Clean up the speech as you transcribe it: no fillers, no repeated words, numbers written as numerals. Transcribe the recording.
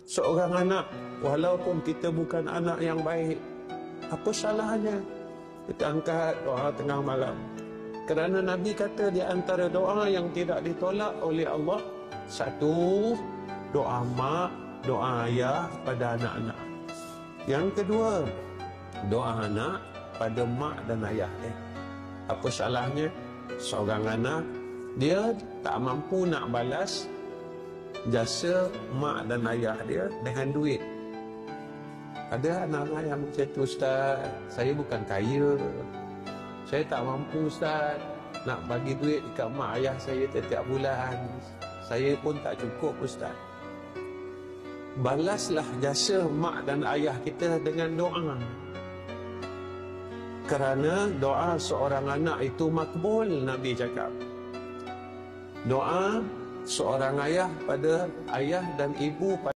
seorang anak, walaupun kita bukan anak yang baik, apa salahnya kita angkat doa tengah malam? Kerana Nabi kata di antara doa yang tidak ditolak oleh Allah, satu, doa mak, doa ayah pada anak-anak. Yang kedua, doa anak pada mak dan ayah dia. Apa salahnya seorang anak dia tak mampu nak balas jasa mak dan ayah dia dengan duit? Ada anak-anak yang macam tu, Ustaz, saya bukan kaya, saya tak mampu, Ustaz, nak bagi duit dekat mak ayah saya setiap bulan, saya pun tak cukup, Ustaz. Balaslah jasa mak dan ayah kita dengan doa. Kerana doa seorang anak itu makbul, Nabi cakap. Doa seorang ayah pada ayah dan ibu